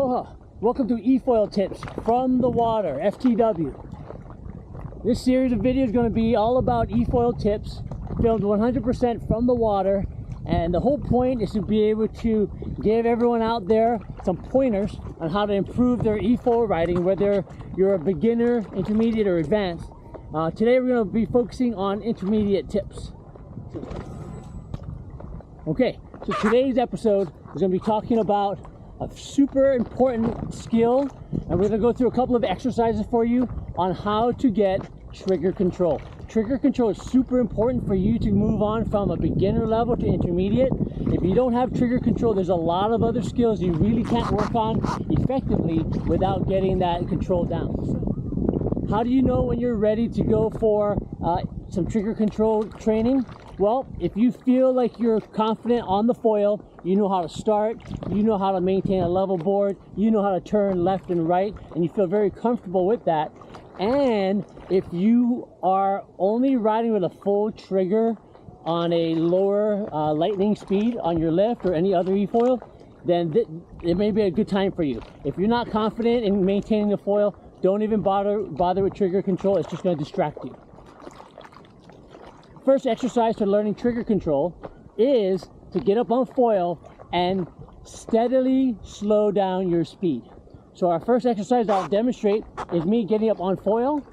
Aloha! Welcome to Efoil Tips from the water, FTW. This series of videos is going to be all about efoil tips, filmed 100% from the water, and the whole point is to be able to give everyone out there some pointers on how to improve their efoil riding, whether you're a beginner, intermediate, or advanced. Today we're going to be focusing on intermediate tips. Okay, so today's episode is going to be talking about a super important skill, and we're going to go through a couple of exercises for you on how to get trigger control. Trigger control is super important for you to move on from a beginner level to intermediate. If you don't have trigger control, there's a lot of other skills you really can't work on effectively without getting that control down. So, how do you know when you're ready to go for some trigger control training? Well, if you feel like you're confident on the foil, you know how to start, you know how to maintain a level board, you know how to turn left and right, and you feel very comfortable with that. And if you are only riding with a full trigger on a lower lightning speed on your lift or any other efoil, then it may be a good time for you. If you're not confident in maintaining the foil, don't even bother with trigger control. It's just going to distract you. First exercise for learning trigger control is to get up on foil and steadily slow down your speed. So our first exercise I'll demonstrate is me getting up on foil,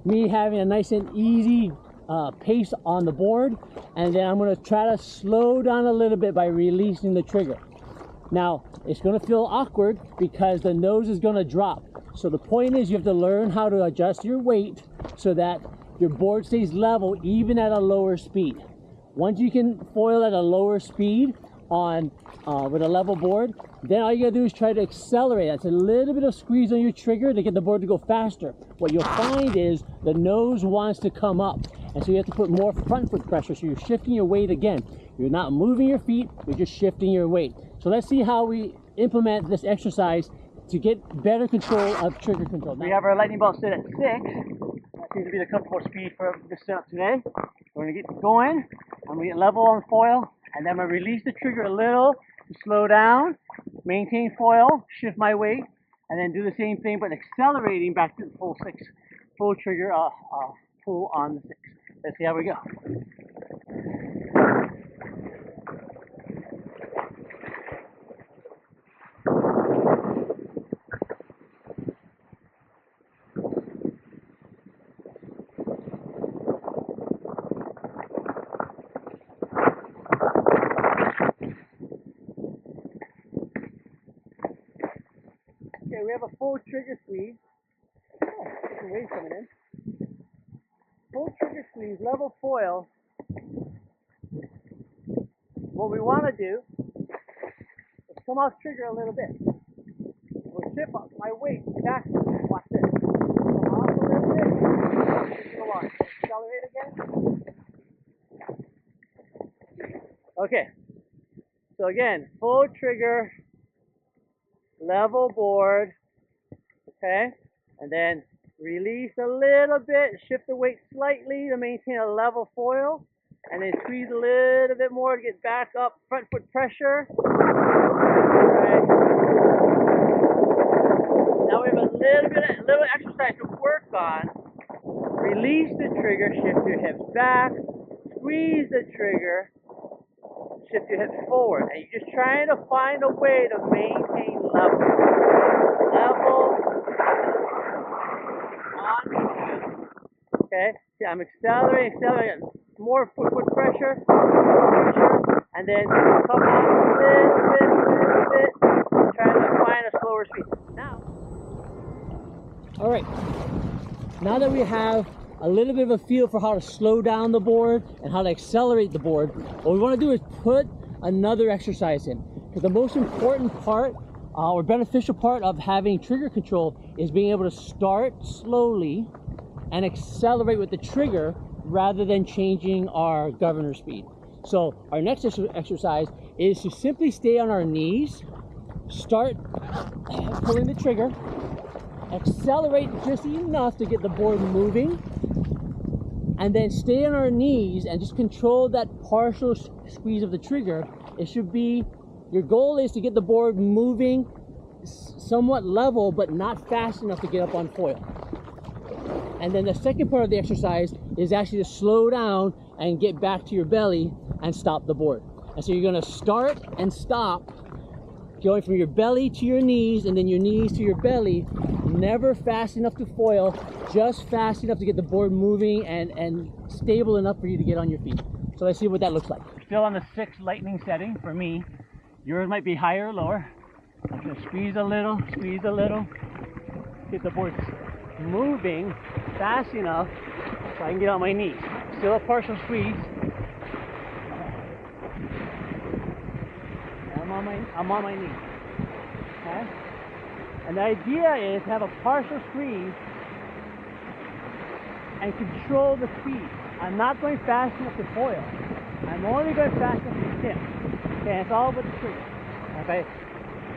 me having a nice and easy pace on the board, and then I'm going to try to slow down a little bit by releasing the trigger. Now, it's going to feel awkward because the nose is going to drop. So the point is you have to learn how to adjust your weight so that your board stays level even at a lower speed. Once you can foil at a lower speed on with a level board, then all you gotta do is try to accelerate. That's a little bit of squeeze on your trigger to get the board to go faster. What you'll find is the nose wants to come up, and so you have to put more front foot pressure, so you're shifting your weight again. You're not moving your feet, you're just shifting your weight. So let's see how we implement this exercise to get better control of trigger control. Now, we have our lightning bolt set at 6. That seems to be the comfortable speed for this setup today. We're going to get going, and we get level on foil, and then I'm going to release the trigger a little to slow down, maintain foil, shift my weight, and then do the same thing but accelerating back to the full 6, full trigger, pull on the 6. Let's see how we go. Okay, we have a full trigger squeeze. Oh, some wave coming in. Full trigger squeeze, level foil. What we want to do is come off trigger a little bit. We'll shift my weight back. Watch this. Come off a little bit. Shift it along. Accelerate again. Okay. So again, full trigger, level board, okay, and then release a little bit, shift the weight slightly to maintain a level foil, and then squeeze a little bit more to get back up, front foot pressure. Right. Now we have a little exercise to work on. Release the trigger, shift your hips back, squeeze the trigger, shift your hips forward, and you're just trying to find a way to maintain level on. Okay, see, I'm accelerating, more foot pressure, and then come off a little bit, trying to find a slower speed. Now, all right, now that we have a little bit of a feel for how to slow down the board and how to accelerate the board, what we want to do is put another exercise in, because the most important part or beneficial part of having trigger control is being able to start slowly and accelerate with the trigger rather than changing our governor speed. So our next exercise is to simply stay on our knees, start pulling the trigger, accelerate just enough to get the board moving, and then stay on our knees and just control that partial squeeze of the trigger. It should be, your goal is to get the board moving somewhat level, but not fast enough to get up on foil. And then the second part of the exercise is actually to slow down and get back to your belly and stop the board. And so you're gonna start and stop, going from your belly to your knees and then your knees to your belly. Never fast enough to foil, just fast enough to get the board moving and stable enough for you to get on your feet. So let's see what that looks like. Still on the 6 lightning setting for me. Yours might be higher or lower. I'm gonna squeeze a little, get the board moving fast enough so I can get on my knees. Still a partial squeeze. I'm on my knees. Okay? And the idea is to have a partial squeeze and control the speed. I'm not going fast enough to foil. I'm only going fast enough to tip. Okay, it's all about the trigger. If I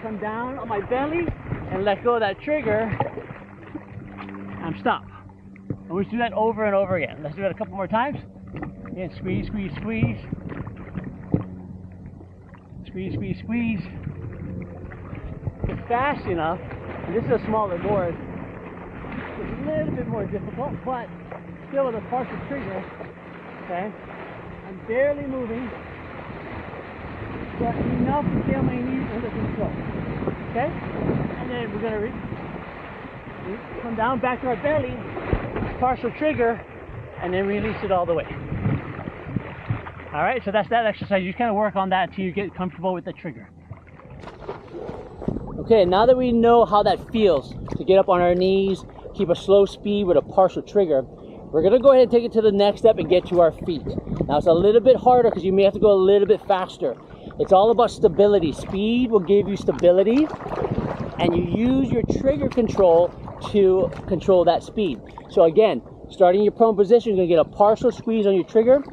come down on my belly and let go of that trigger, I'm stopped. And we do that over and over again. Let's do it a couple more times. Again, squeeze, squeeze, squeeze. Squeeze, squeeze, squeeze. Get fast enough. And this is a smaller board. It's a little bit more difficult, but still with a partial trigger. Okay. I'm barely moving, but enough to stay on my knees under control. Okay? And then we're gonna come down back to our belly, partial trigger, and then release it all the way. All right, so that's that exercise. You kind of work on that until you get comfortable with the trigger. Okay, now that we know how that feels to get up on our knees, keep a slow speed with a partial trigger, we're gonna go ahead and take it to the next step and get to our feet. Now it's a little bit harder because you may have to go a little bit faster. It's all about stability. Speed will give you stability, and you use your trigger control to control that speed. So again, starting your prone position, you're gonna get a partial squeeze on your trigger,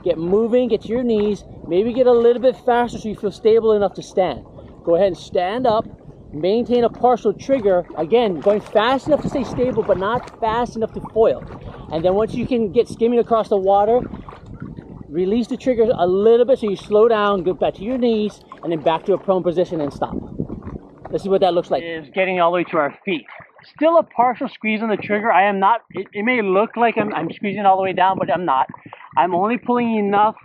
get moving, get to your knees, maybe get a little bit faster so you feel stable enough to stand. Go ahead and stand up, maintain a partial trigger, again, going fast enough to stay stable, but not fast enough to foil. And then once you can get skimming across the water, release the trigger a little bit so you slow down, go back to your knees, and then back to a prone position and stop. Let's see what that looks like. Is getting all the way to our feet. Still a partial squeeze on the trigger. I am not, it may look like I'm squeezing all the way down, but I'm not. I'm only pulling enough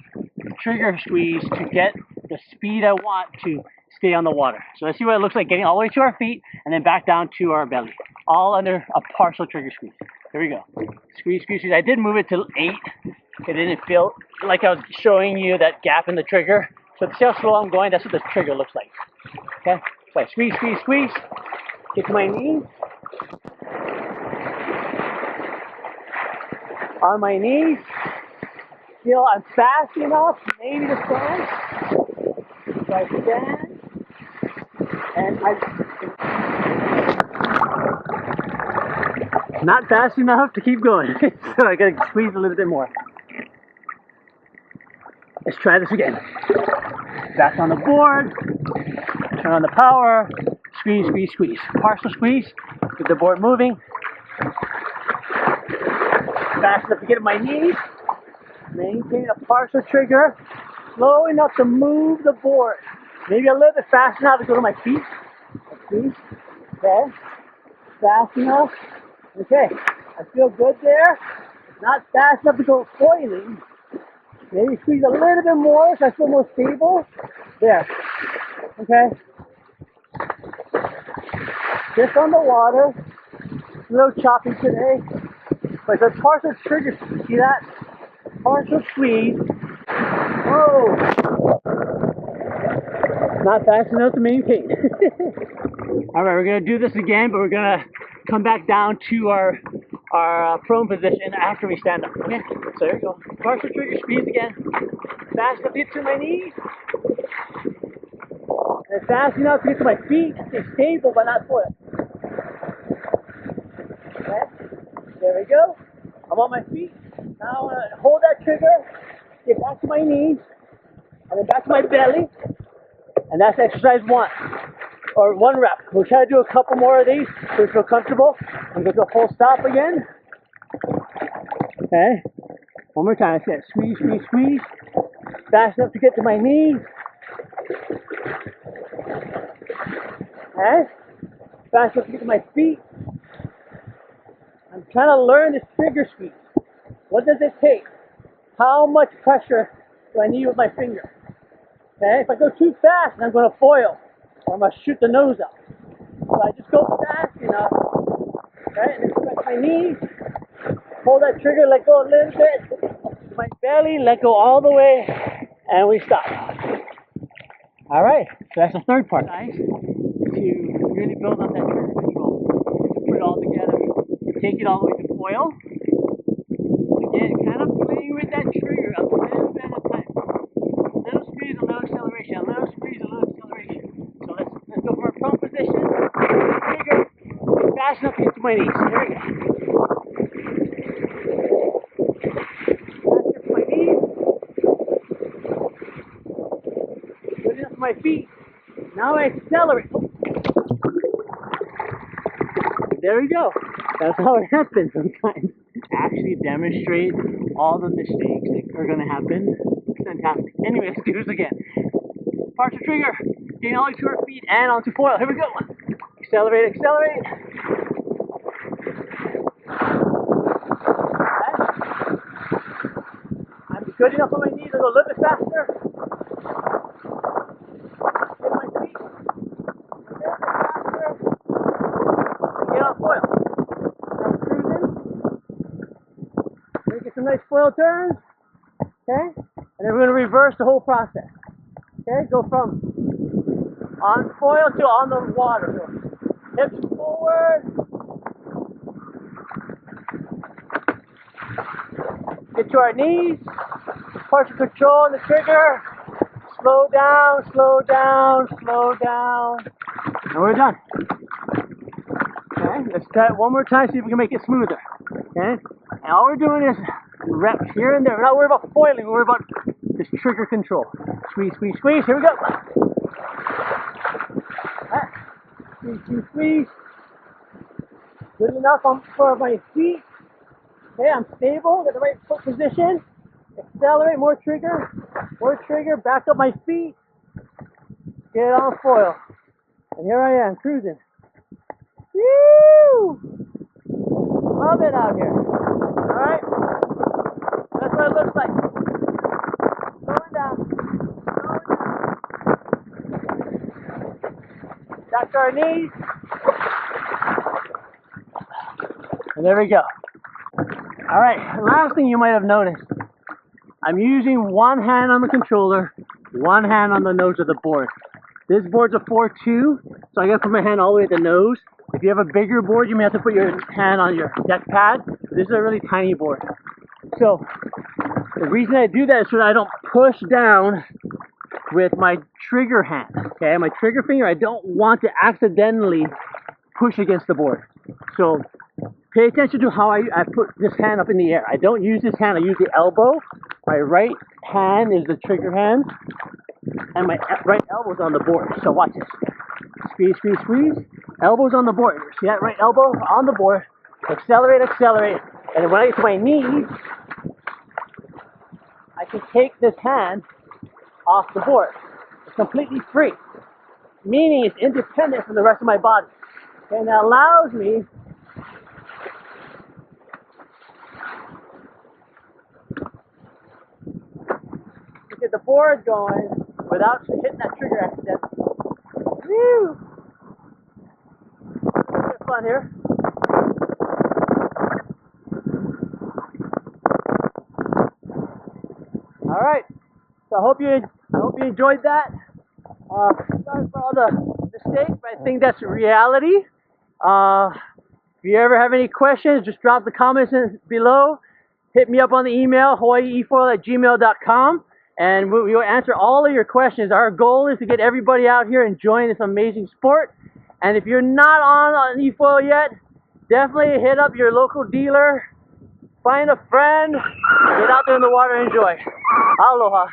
trigger squeeze to get the speed I want to stay on the water. So let's see what it looks like getting all the way to our feet and then back down to our belly. All under a partial trigger squeeze. Here we go. Squeeze, squeeze, squeeze. I did move it to 8. It didn't feel like I was showing you that gap in the trigger. So see how slow I'm going? That's what the trigger looks like. Okay? So I squeeze, squeeze, squeeze. Get to my knees. On my knees. Feel I'm fast enough, maybe to stand. So I stand. And not fast enough to keep going. So I gotta squeeze a little bit more. Let's try this again. Back on the board. Turn on the power. Squeeze, squeeze, squeeze. Partial squeeze. Get the board moving. Fast enough to get to my knees. Maintain a partial trigger. Slow enough to move the board. Maybe a little bit fast enough to go to my feet. Squeeze. Okay. Fast enough. Okay. I feel good there. Not fast enough to go foiling. Maybe squeeze a little bit more so I feel more stable. There. Okay. Just on the water. A little choppy today. But it's a partial trigger. See that? Partial squeeze. Whoa! Not fast enough to maintain. Alright, we're going to do this again, but we're going to come back down to our prone position after we stand up. Okay? So there we go. Partial trigger squeeze again. Fast enough to get to my knees. And fast enough to get to my feet. Stay stable but not foil. Okay? There we go. I'm on my feet. Now I'm going to hold that trigger, get back to my knees, and then back to my belly. And that's exercise 1, or 1 rep. We'll try to do a couple more of these so we feel comfortable. I'm going to go full stop again. Okay. One more time. I said squeeze, squeeze, squeeze. Fast enough to get to my knees. Okay. fast enough to get to my feet. I'm trying to learn this trigger speed. What does it take? How much pressure do I need with my finger? Okay, if I go too fast, I'm going to foil, or I'm going to shoot the nose out. So I just go fast enough, okay, and then stretch my knees, hold that trigger, let go a little bit, my belly, let go all the way, and we stop. All right, so that's the third part, guys, to really build up that trigger control. To put it all together, take it all the way to foil. Again, kind of playing with that trigger a little bit at a time. A little squeeze, a little acceleration, a little squeeze, a little acceleration. So let's go from our prone position, trigger, fast enough to get to my knees. Here we go. Fast enough to my knees. Good enough for my feet. Now I accelerate. There we go. That's how it happens sometimes. Actually demonstrate all the mistakes that are going to happen. Fantastic. Anyway, let's do this again. Partial trigger. Getting all the way to our feet and onto foil. Here we go. Accelerate, accelerate. I'm good enough on my knees. I'll go a little bit faster. Get my feet. A little bit faster. And get on foil. I'm cruising. Making some nice foil turns. Okay? And then we're going to reverse the whole process. Okay? Go from on foil to on the water. So hips forward. Get to our knees. Partial control on the trigger. Slow down, slow down, slow down. And we're done. Okay? Let's try it one more time, see if we can make it smoother. Okay? And all we're doing is reps here and there. We're not worried about foiling, we're worried about this trigger control. Squeeze, squeeze, squeeze. Here we go. Right. Squeeze, squeeze, squeeze. Good enough for my feet. Okay, I'm stable. Got the right foot position. Accelerate, more trigger. More trigger. Back up my feet. Get on foil. And here I am, cruising. Woo! Love it out here. Alright? That's what it looks like. Slowing down. Slowing down. Back to our knees. And there we go. Alright, last thing you might have noticed. I'm using one hand on the controller, one hand on the nose of the board. This board's a 4-2, so I gotta put my hand all the way at the nose. If you have a bigger board, you may have to put your hand on your deck pad. This is a really tiny board. So, the reason I do that is so that I don't push down with my trigger hand. Okay, my trigger finger, I don't want to accidentally push against the board. So, pay attention to how I put this hand up in the air. I don't use this hand, I use the elbow. My right hand is the trigger hand, and my right elbow's on the board. So watch this. Squeeze, squeeze, squeeze. Elbow's on the board. See that right elbow on the board. Accelerate, accelerate. And then when I get to my knees, I can take this hand off the board. It's completely free, meaning it's independent from the rest of my body. Okay, and that allows me to get the board going without hitting that trigger accidentally. Woo! A little bit of fun here. All right. So I hope you enjoyed that. Sorry for all the mistakes, but I think that's reality. If you ever have any questions, just drop the comments below. Hit me up on the email, hawaiiefoil@gmail.com, and we will answer all of your questions. Our goal is to get everybody out here enjoying this amazing sport. And if you're not on eFoil yet, definitely hit up your local dealer, find a friend, get out there in the water and enjoy. Aloha.